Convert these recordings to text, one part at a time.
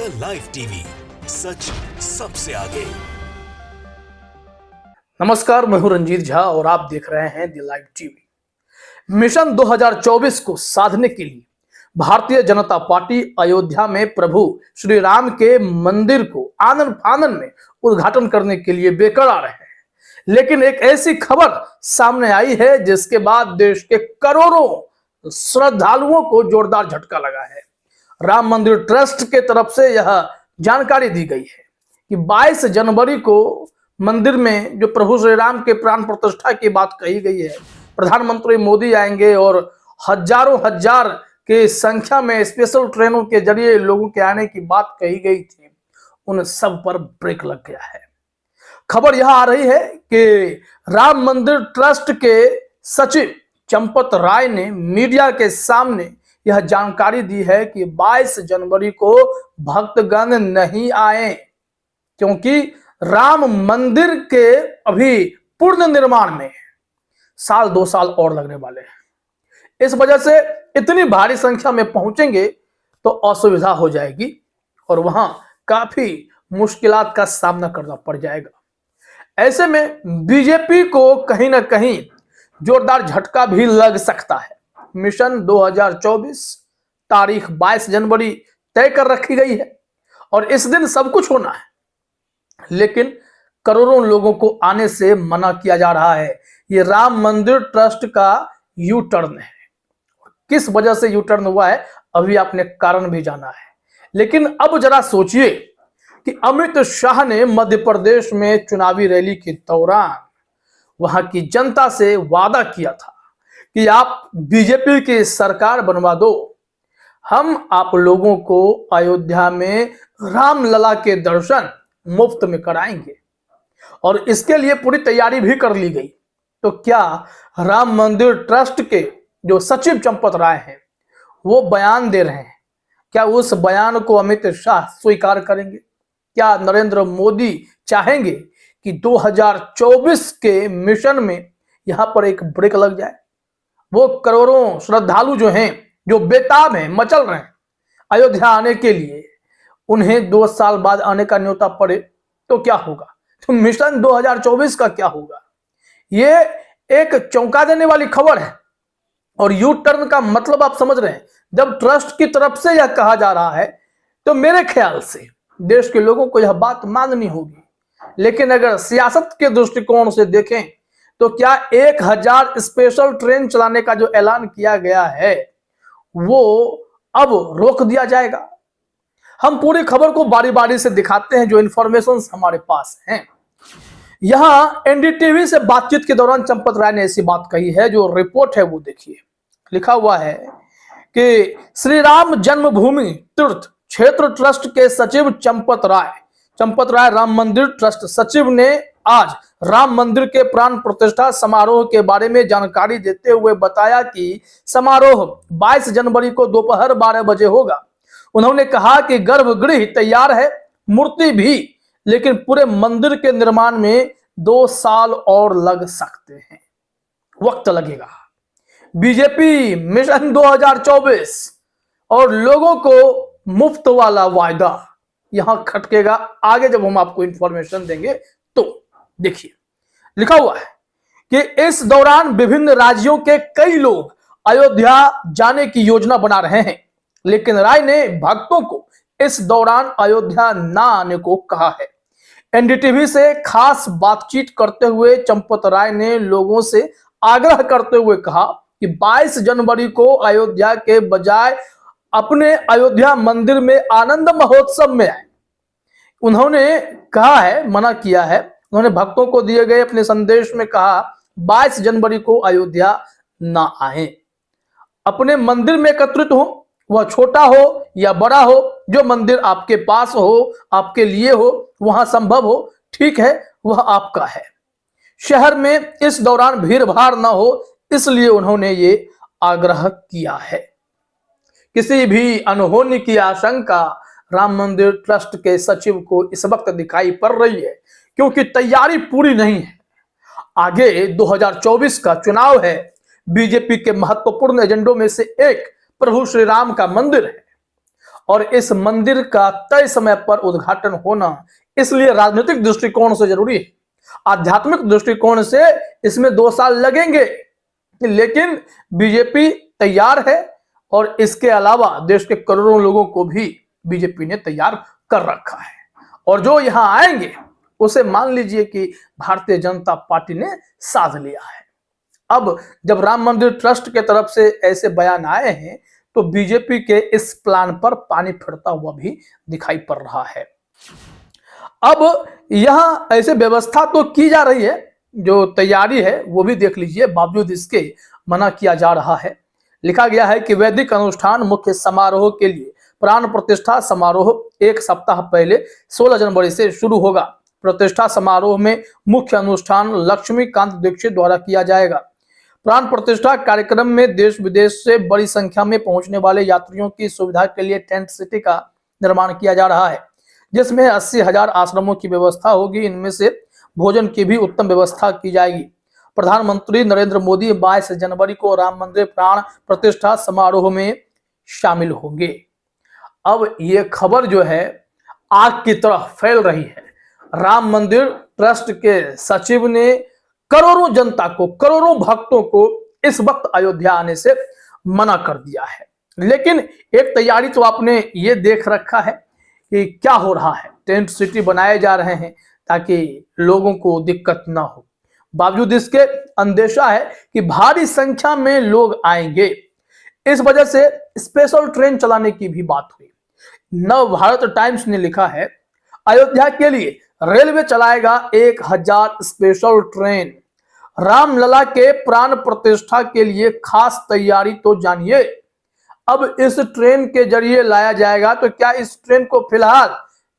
The live TV, सच सबसे आगे। नमस्कार, मैं हूं रंजीत झा और आप देख रहे हैं द लाइव टीवी। मिशन 2024 को साधने के लिए भारतीय जनता पार्टी अयोध्या में प्रभु श्री राम के मंदिर को आनन फानन में उद्घाटन करने के लिए बेकरार है। लेकिन एक ऐसी खबर सामने आई है जिसके बाद देश के करोड़ों श्रद्धालुओं को जोरदार झटका लगा है। राम मंदिर ट्रस्ट के तरफ से यह जानकारी दी गई है कि 22 जनवरी को मंदिर में जो प्रभु श्री राम के प्राण प्रतिष्ठा की बात कही गई है, प्रधानमंत्री मोदी आएंगे और हजारों हजार के संख्या में स्पेशल ट्रेनों के जरिए लोगों के आने की बात कही गई थी, उन सब पर ब्रेक लग गया है। खबर यह आ रही है कि राम मंदिर ट्रस्ट के सचिव चंपत राय ने मीडिया के सामने यह जानकारी दी है कि 22 जनवरी को भक्तगण नहीं आए क्योंकि राम मंदिर के अभी पूर्ण निर्माण में साल 2 साल और लगने वाले हैं। इस वजह से इतनी भारी संख्या में पहुंचेंगे तो असुविधा हो जाएगी और वहां काफी मुश्किलात का सामना करना पड़ जाएगा। ऐसे में बीजेपी को कहीं ना कहीं जोरदार झटका भी लग सकता है। मिशन 2024 तारीख 22 जनवरी तय कर रखी गई है और इस दिन सब कुछ होना है, लेकिन करोड़ों लोगों को आने से मना किया जा रहा है। ये राम मंदिर ट्रस्ट का यू टर्न है। किस वजह से यू टर्न हुआ है अभी आपने कारण भी जाना है। लेकिन अब जरा सोचिए कि अमित शाह ने मध्य प्रदेश में चुनावी रैली के दौरान वहां की जनता से वादा किया था कि आप बीजेपी की सरकार बनवा दो, हम आप लोगों को अयोध्या में रामलला के दर्शन मुफ्त में कराएंगे और इसके लिए पूरी तैयारी भी कर ली गई। तो क्या राम मंदिर ट्रस्ट के जो सचिव चंपत राय हैं वो बयान दे रहे हैं, क्या उस बयान को अमित शाह स्वीकार करेंगे? क्या नरेंद्र मोदी चाहेंगे कि 2024 के मिशन में यहां पर एक ब्रेक लग जाए? वो करोड़ों श्रद्धालु जो हैं, जो बेताब हैं, मचल रहे हैं अयोध्या आने के लिए, उन्हें 2 साल बाद आने का न्योता पड़े तो क्या होगा? तो मिशन 2024 का क्या होगा? ये एक चौंका देने वाली खबर है। और यू टर्न का मतलब आप समझ रहे हैं। जब ट्रस्ट की तरफ से यह कहा जा रहा है तो मेरे ख्याल से देश के लोगों को यह बात माननी होगी। लेकिन अगर सियासत के दृष्टिकोण से देखें तो क्या 1000 स्पेशल ट्रेन चलाने का जो ऐलान किया गया है वो अब रोक दिया जाएगा? हम पूरी खबर को बारी बारी से दिखाते हैं जो इंफॉर्मेशन हमारे पास हैं। यहां एनडीटीवी से बातचीत के दौरान चंपत राय ने ऐसी बात कही है, जो रिपोर्ट है वो देखिए। लिखा हुआ है कि श्री राम जन्मभूमि तीर्थ क्षेत्र ट्रस्ट के सचिव चंपत राय राम मंदिर ट्रस्ट सचिव ने आज राम मंदिर के प्राण प्रतिष्ठा समारोह के बारे में जानकारी देते हुए बताया कि समारोह 22 जनवरी को दोपहर 12 बजे होगा। उन्होंने कहा कि गर्भगृह तैयार है, मूर्ति भी, लेकिन पूरे मंदिर के निर्माण में 2 साल और लग सकते हैं, वक्त लगेगा। बीजेपी मिशन 2024 और लोगों को मुफ्त वाला वायदा यहां खटकेगा। आगे जब हम आपको इंफॉर्मेशन देंगे तो देखिए, लिखा हुआ है कि इस दौरान विभिन्न राज्यों के कई लोग अयोध्या जाने की योजना बना रहे हैं, लेकिन राय ने भक्तों को इस दौरान अयोध्या ना आने को कहा है। एनडीटीवी से खास बातचीत करते हुए चंपत राय ने लोगों से आग्रह करते हुए कहा कि 22 जनवरी को अयोध्या के बजाय अपने अयोध्या मंदिर में आनंद महोत्सव में आए। उन्होंने कहा है, मना किया है। उन्होंने भक्तों को दिए गए अपने संदेश में कहा 22 जनवरी को अयोध्या ना आए, अपने मंदिर में एकत्रित हो, वह छोटा हो या बड़ा हो, जो मंदिर आपके पास हो, आपके लिए हो, वहां संभव हो, ठीक है, वह आपका है। शहर में इस दौरान भीड़ भाड़ ना हो, इसलिए उन्होंने ये आग्रह किया है। किसी भी अनहोनी की आशंका राम मंदिर ट्रस्ट के सचिव को इस वक्त दिखाई पड़ रही है, क्योंकि तैयारी पूरी नहीं है। आगे 2024 का चुनाव है। बीजेपी के महत्वपूर्ण एजेंडों में से एक प्रभु श्री राम का मंदिर है और इस मंदिर का तय समय पर उद्घाटन होना इसलिए राजनीतिक दृष्टिकोण से जरूरी है। आध्यात्मिक दृष्टिकोण से इसमें 2 साल लगेंगे, लेकिन बीजेपी तैयार है और इसके अलावा देश के करोड़ों लोगों को भी बीजेपी ने तैयार कर रखा है। और जो यहां आएंगे उसे मान लीजिए कि भारतीय जनता पार्टी ने साध लिया है। अब जब राम मंदिर ट्रस्ट के तरफ से ऐसे बयान आए हैं तो बीजेपी के इस प्लान पर पानी फिरता हुआ भी दिखाई पड़ रहा है। अब यहां ऐसे व्यवस्था तो की जा रही है, जो तैयारी है वो भी देख लीजिए, बावजूद इसके मना किया जा रहा है। लिखा गया है कि वैदिक अनुष्ठान मुख्य समारोह के लिए प्राण प्रतिष्ठा समारोह 1 सप्ताह पहले 16 जनवरी से शुरू होगा। प्रतिष्ठा समारोह में मुख्य अनुष्ठान लक्ष्मीकांत दीक्षित द्वारा किया जाएगा। प्राण प्रतिष्ठा कार्यक्रम में देश विदेश से बड़ी संख्या में पहुंचने वाले यात्रियों की सुविधा के लिए टेंट सिटी का निर्माण किया जा रहा है, जिसमें 80,000 आश्रमों की व्यवस्था होगी। इनमें से भोजन की भी उत्तम व्यवस्था की जाएगी। प्रधानमंत्री नरेंद्र मोदी 22 जनवरी को राम मंदिर प्राण प्रतिष्ठा समारोह में शामिल होंगे। अब ये खबर जो है आग की तरह फैल रही है। राम मंदिर ट्रस्ट के सचिव ने करोड़ों जनता को, करोड़ों भक्तों को इस वक्त अयोध्या आने से मना कर दिया है। लेकिन एक तैयारी तो आपने ये देख रखा है कि क्या हो रहा है। टेंट सिटी बनाए जा रहे हैं ताकि लोगों को दिक्कत ना हो। बावजूद इसके अंदेशा है कि भारी संख्या में लोग आएंगे। इस वजह से स्पेशल ट्रेन चलाने की भी बात हुई। नव भारत टाइम्स ने लिखा है, अयोध्या के लिए रेलवे चलाएगा 1000 स्पेशल ट्रेन। रामलला के प्राण प्रतिष्ठा के लिए खास तैयारी तो जानिए। अब इस ट्रेन के जरिए लाया जाएगा, तो क्या इस ट्रेन को फिलहाल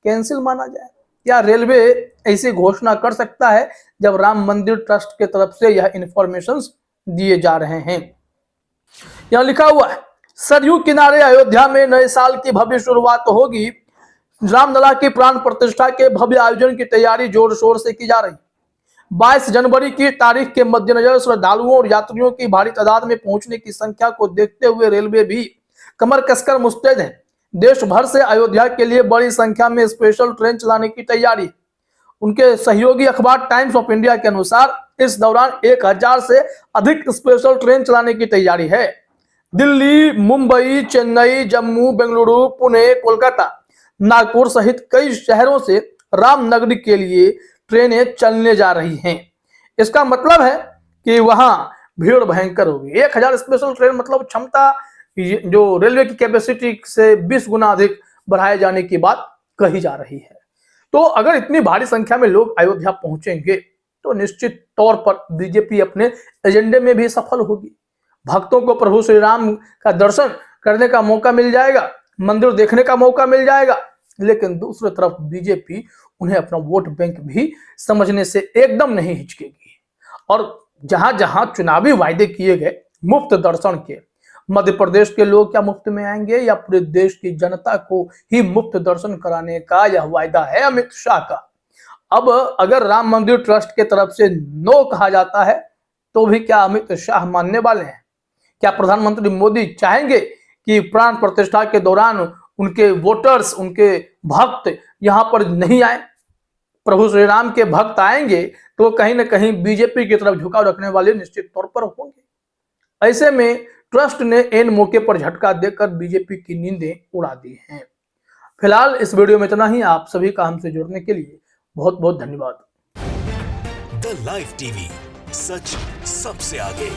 कैंसिल माना जाए? क्या रेलवे ऐसी घोषणा कर सकता है जब राम मंदिर ट्रस्ट के तरफ से यह इंफॉर्मेशन दिए जा रहे हैं? यहां लिखा हुआ है, सरयू किनारे अयोध्या में नए साल की भव्य शुरुआत होगी। रामलला की प्राण प्रतिष्ठा के भव्य आयोजन की तैयारी जोर शोर से की जा रही है। 22 जनवरी की तारीख के मद्देनजर श्रद्धालुओं और यात्रियों की भारी तादाद में पहुंचने की संख्या को देखते हुए रेलवे भी कमर कसकर मुस्तैद है। देश भर से अयोध्या के लिए बड़ी संख्या में स्पेशल ट्रेन चलाने की तैयारी। उनके सहयोगी अखबार टाइम्स ऑफ इंडिया के अनुसार इस दौरान 1000 से अधिक स्पेशल ट्रेन चलाने की तैयारी है। दिल्ली, मुंबई, चेन्नई, जम्मू, बेंगलुरु, पुणे, कोलकाता, नागपुर सहित कई शहरों से रामनगरी के लिए ट्रेनें चलने जा रही हैं। इसका मतलब है कि वहां भीड़ भयंकर होगी। 1000 स्पेशल ट्रेन मतलब क्षमता जो रेलवे की कैपेसिटी से 20 गुना अधिक बढ़ाए जाने की बात कही जा रही है। तो अगर इतनी भारी संख्या में लोग अयोध्या पहुंचेंगे तो निश्चित तौर पर बीजेपी अपने एजेंडे में भी सफल होगी। भक्तों को प्रभु श्री राम का दर्शन करने का मौका मिल जाएगा, मंदिर देखने का मौका मिल जाएगा। लेकिन दूसरी तरफ बीजेपी उन्हें अपना वोट बैंक भी समझने से एकदम नहीं हिचकेगी। और जहां जहां चुनावी वायदे किए गए मुफ्त दर्शन के, मध्य प्रदेश के लोग क्या मुफ्त में आएंगे या पूरे देश की जनता को ही मुफ्त दर्शन कराने का यह वायदा है अमित शाह का? अब अगर राम मंदिर ट्रस्ट के तरफ से नो कहा जाता है तो भी क्या अमित शाह मानने वाले हैं? क्या प्रधानमंत्री मोदी चाहेंगे कि प्राण प्रतिष्ठा के दौरान उनके वोटर्स, उनके भक्त यहां पर नहीं आए? प्रभु श्री राम के भक्त आएंगे तो कहीं ना कहीं बीजेपी की तरफ झुकाव रखने वाले निश्चित तौर पर होंगे। ऐसे में ट्रस्ट ने एन मौके पर झटका देकर बीजेपी की नींदें उड़ा दी हैं। फिलहाल इस वीडियो में इतना ही। आप सभी का हमसे जुड़ने के लिए बहुत बहुत धन्यवाद। द लाइव टीवी, सच सबसे आगे।